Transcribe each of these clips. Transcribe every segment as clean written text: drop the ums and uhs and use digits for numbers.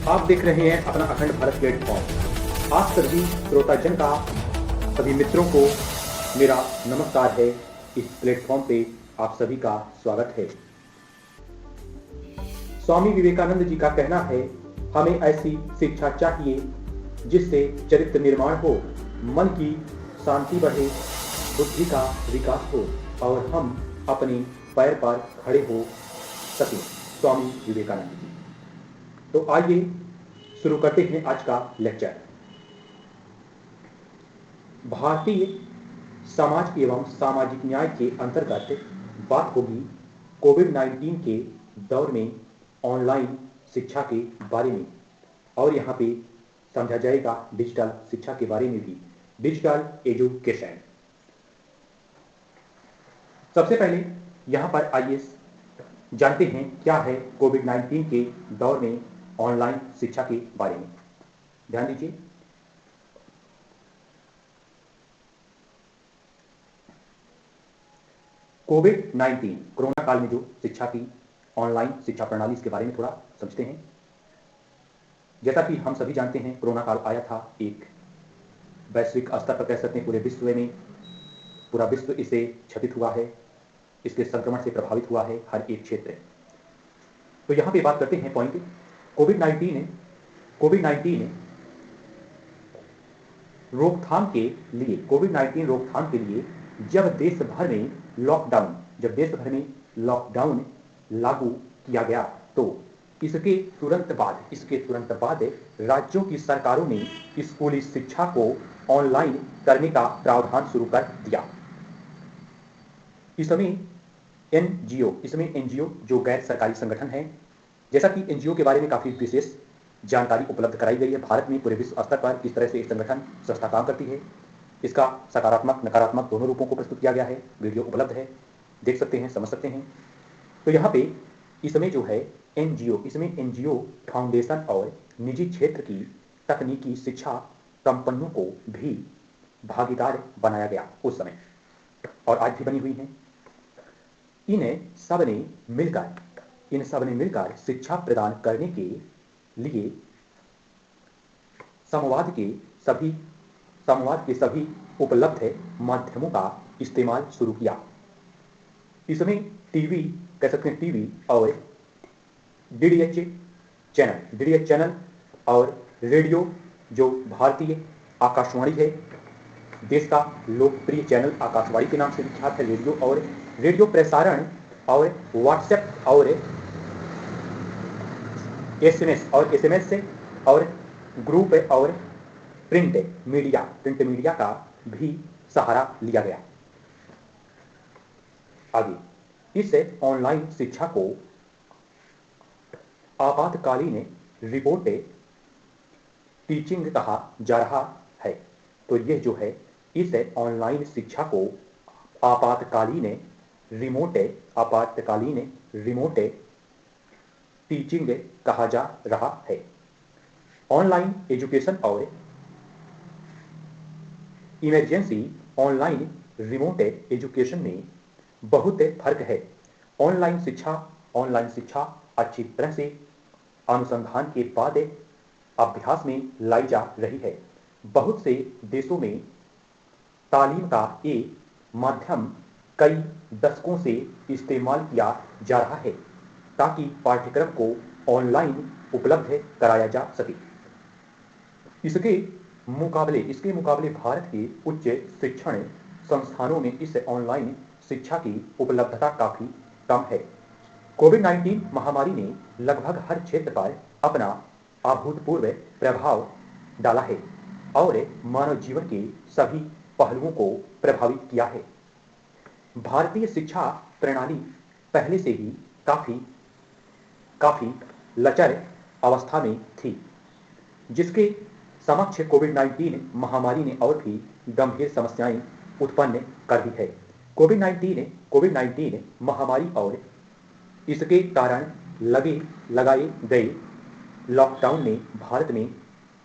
आप देख रहे हैं अपना अखंड भारत प्लेटफॉर्म। आप सभी श्रोताजन का, सभी मित्रों को मेरा नमस्कार है। इस प्लेटफॉर्म पे आप सभी का स्वागत है। स्वामी विवेकानंद जी का कहना है, हमें ऐसी शिक्षा चाहिए जिससे चरित्र निर्माण हो, मन की शांति बढ़े, बुद्धि का विकास हो और हम अपने पैर पर खड़े हो सकें। स्वामी विवेकानंद जी। तो आइए शुरू करते हैं आज का लेक्चर। भारतीय समाज एवं सामाजिक न्याय के अंतर्गत बात होगी कोविड-19 के दौर में ऑनलाइन शिक्षा के बारे में, और यहाँ पे समझा जाएगा डिजिटल शिक्षा के बारे में भी, डिजिटल एजुकेशन। सबसे पहले यहाँ पर आइए जानते हैं क्या है कोविड-19 के दौर में ऑनलाइन शिक्षा के बारे में। ध्यान दीजिए, कोविड-19 कोरोना काल में जो शिक्षा की ऑनलाइन शिक्षा प्रणाली, इसके बारे में थोड़ा समझते हैं। जैसा कि हम सभी जानते हैं, कोरोना काल आया था, एक वैश्विक स्तर पर कह सकते हैं पूरे विश्व में, पूरा विश्व इससे क्षतित हुआ है, इसके संक्रमण से प्रभावित हुआ है हर एक क्षेत्र। तो यहाँ पे बात करते हैं पॉइंट कोविड-19 रोकथाम के लिए, कोविड-19 रोकथाम के लिए जब देश भर में लॉकडाउन लागू किया गया, तो इसके तुरंत बाद राज्यों की सरकारों ने स्कूली शिक्षा को ऑनलाइन करने का प्रावधान शुरू कर दिया। इसमें एनजीओ जो गैर सरकारी संगठन है, जैसा कि एनजीओ के बारे में काफी विशेष जानकारी उपलब्ध कराई गई है भारत में, पूरे विश्व स्तर पर किस तरह से एक संगठन संस्था काम करती है। इसका सकारात्मक नकारात्मक दोनों रूपों को प्रस्तुत किया गया है। वीडियो उपलब्ध है, देख सकते हैं, समझ सकते हैं। तो यहाँ पे इसमें जो है एनजीओ फाउंडेशन और निजी क्षेत्र की तकनीकी शिक्षा कंपनियों को भी भागीदार बनाया गया उस समय, और आज भी बनी हुई हैं। इन सब ने मिलकर शिक्षा प्रदान करने के लिए संवाद के सभी उपलब्ध माध्यमों का इस्तेमाल शुरू किया। इसमें टीवी और डीडीएच चैनल और रेडियो, जो भारतीय आकाशवाणी है, देश का लोकप्रिय चैनल आकाशवाणी के नाम से विख्यात है, रेडियो प्रसारण और व्हाट्सएप और एसएमएस से और ग्रुप और प्रिंट मीडिया का भी सहारा लिया गया। आगे, इस ऑनलाइन शिक्षा को आपातकालीन रिमोट टीचिंग कहा जा रहा है। तो यह जो है, इस ऑनलाइन शिक्षा को आपातकालीन रिमोट टीचिंग कहा जा रहा है। ऑनलाइन एजुकेशन और इमरजेंसी ऑनलाइन रिमोट एजुकेशन में बहुत फर्क है। ऑनलाइन शिक्षा अच्छी तरह से अनुसंधान के बाद अभ्यास में लाई जा रही है। बहुत से देशों में तालीम का ये माध्यम कई दशकों से इस्तेमाल किया जा रहा है, ताकि पाठ्यक्रम को ऑनलाइन उपलब्ध कराया जा सके। इसके मुकाबले भारत के उच्च शिक्षण संस्थानों में इस ऑनलाइन शिक्षा की उपलब्धता काफी कम है। कोविड-19 महामारी ने लगभग हर क्षेत्र पर अपना अभूतपूर्व प्रभाव डाला है और मानव जीवन के सभी पहलुओं को प्रभावित किया है। भारतीय शिक्षा प्रणाली पहले से ही काफी लचर अवस्था में थी, जिसके समक्ष कोविड-19 महामारी ने और भी गंभीर समस्याएं उत्पन्न कर दी है। कोविड-19 महामारी और इसके कारण लगाए गए लॉकडाउन ने भारत में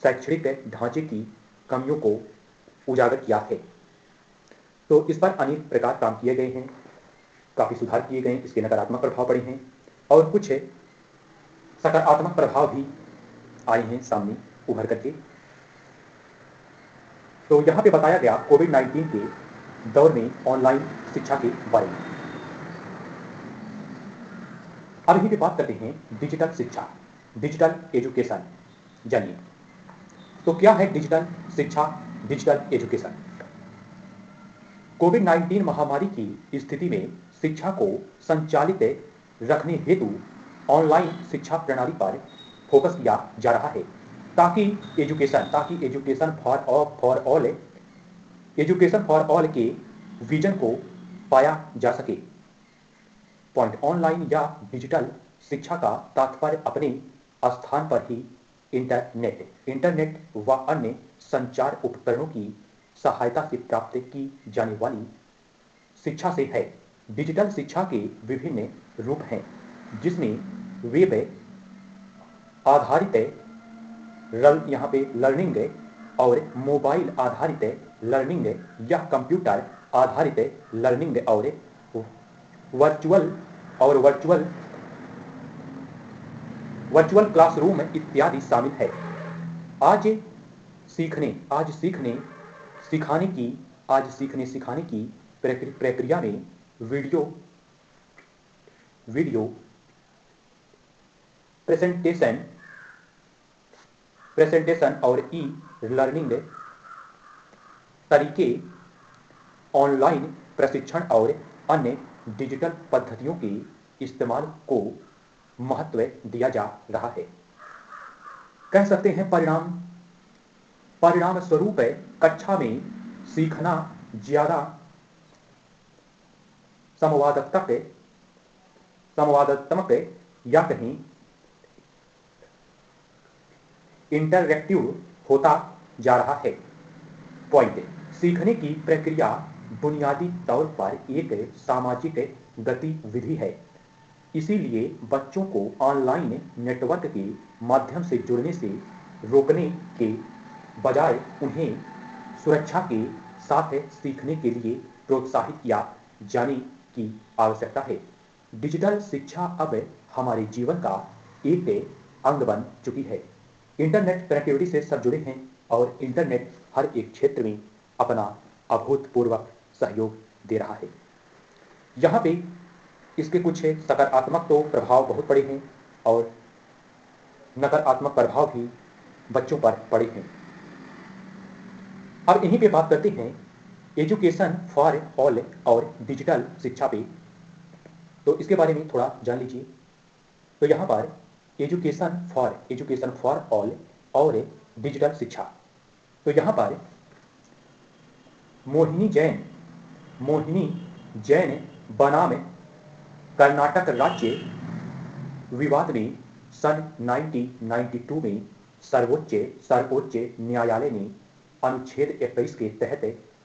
शैक्षणिक ढांचे की कमियों को उजागर किया है। तो इस पर अनेक प्रकार काम किए गए हैं, काफी सुधार किए गए, इसके नकारात्मक प्रभाव पड़े हैं और कुछ सकारात्मक प्रभाव भी आए हैं सामने उभर करके। तो यहाँ पे बताया गया कोविड-19 के दौर में ऑनलाइन शिक्षा के बारे में। अब यहीं पे बात करते हैं डिजिटल शिक्षा, डिजिटल एजुकेशन जानिए। तो क्या है डिजिटल शिक्षा, डिजिटल एजुकेशन? कोविड-19 महामारी की स्थिति में शिक्षा को संचालित रखने हेतु ऑनलाइन शिक्षा प्रणाली पर फोकस किया जा रहा है ताकि एजुकेशन फॉर ऑल के विजन को पाया जा सके। पॉइंट ऑनलाइन या डिजिटल शिक्षा का तात्पर्य अपने स्थान पर ही इंटरनेट व अन्य संचार उपकरणों की सहायता से प्राप्त की जाने वाली शिक्षा से है। डिजिटल शिक्षा के विभिन्न रूप हैं जिसमें वेब आधारित यहाँ पे लर्निंग और मोबाइल आधारित लर्निंग या कंप्यूटर आधारित लर्निंग और वर्चुअल क्लासरूम इत्यादि शामिल है। आज सीखने सिखाने की प्रक्रिया में वीडियो प्रेजेंटेशन और ई लर्निंग तरीके, ऑनलाइन प्रशिक्षण और अन्य डिजिटल पद्धतियों के इस्तेमाल को महत्व दिया जा रहा है। कह सकते हैं परिणाम स्वरूप कक्षा में सीखना ज्यादा संवादात्मक या कहीं इंटरैक्टिव होता जा रहा है। पॉइंट सीखने की प्रक्रिया बुनियादी तौर पर एक सामाजिक गतिविधि है, इसीलिए बच्चों को ऑनलाइन नेटवर्क के माध्यम से जुड़ने से रोकने के बजाय उन्हें सुरक्षा के साथ सीखने के लिए प्रोत्साहित किया जाने की आवश्यकता है। डिजिटल शिक्षा अब हमारे जीवन का एक अंग बन चुकी है। इंटरनेट कनेक्टिविटी से सब जुड़े हैं और इंटरनेट हर एक क्षेत्र में अपना अभूतपूर्व सहयोग दे रहा है। यहाँ पे इसके कुछ सकारात्मक तो प्रभाव बहुत पड़े हैं और नकारात्मक प्रभाव भी बच्चों पर पड़े हैं। अब इन्हीं पे बात करते हैं एजुकेशन फॉर ऑल और डिजिटल शिक्षा पे। तो इसके बारे में थोड़ा जान लीजिए। तो यहाँ पर एजुकेशन फॉर ऑल और डिजिटल शिक्षा, तो यहाँ पर मोहिनी जैन बनाम कर्नाटक राज्य विवाद में सन 1992 में सर्वोच्च न्यायालय ने अनुच्छेद 21 के तहत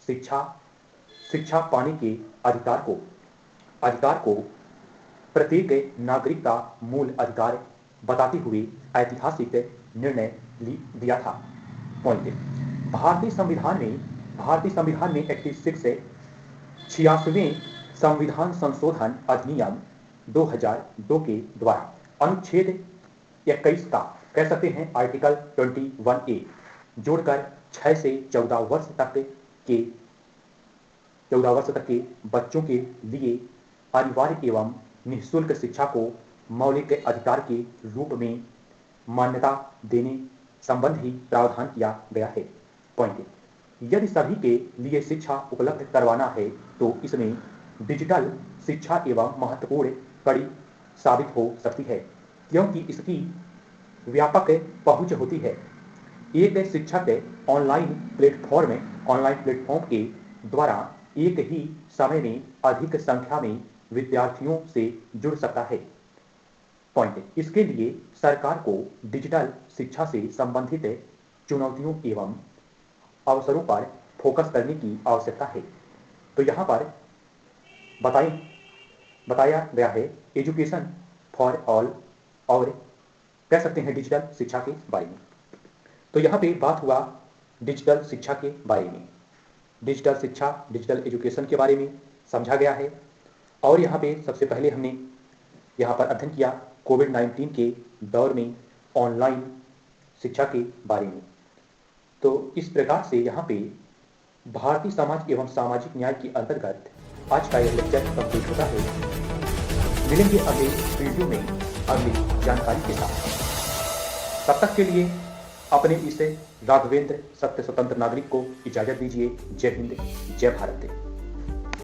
शिक्षा पाने के अधिकार को प्रत्येक नागरिक का मूल अधिकार बताते हुए ऐतिहासिक निर्णय दिया था। पॉइंट भारतीय संविधान में 86वें संविधान संशोधन अधिनियम 2002 के द्वारा अनुच्छेद 21 का कह सकते हैं आर्टिकल 21A जोड़कर 6 से 14 वर्ष तक के बच्चों के लिए अनिवार्य एवं निःशुल्क शिक्षा को मौलिक अधिकार के रूप में मान्यता देने संबंधी प्रावधान किया गया है। पॉइंट यदि सभी के लिए शिक्षा उपलब्ध करवाना है तो इसमें डिजिटल शिक्षा एवं महत्वपूर्ण कड़ी साबित हो सकती है, क्योंकि इसकी व्यापक पहुंच होती है। एक शिक्षक ऑनलाइन प्लेटफॉर्म के द्वारा एक ही समय में अधिक संख्या में विद्यार्थियों से जुड़ सकता है। पॉइंट इसके लिए सरकार को डिजिटल शिक्षा से संबंधित चुनौतियों एवं अवसरों पर फोकस करने की आवश्यकता है। तो यहाँ पर बताया गया है एजुकेशन फॉर ऑल और कह सकते हैं डिजिटल शिक्षा के बारे में। तो यहाँ पे बात हुआ डिजिटल शिक्षा के बारे में, डिजिटल शिक्षा, डिजिटल एजुकेशन के बारे में समझा गया है। और यहाँ पे सबसे पहले हमने यहाँ पर अध्ययन किया कोविड-19 के दौर में ऑनलाइन शिक्षा के बारे में। तो इस प्रकार से यहाँ पे भारतीय समाज एवं सामाजिक न्याय के अंतर्गत आज का यह लेक्चर कंप्लीट होता है। मिलेंगे अगले वीडियो में अगली जानकारी के साथ। तब तक के लिए अपने इस राघवेंद्र सत्य स्वतंत्र नागरिक को इजाजत दीजिए। जय हिंद, जय भारत।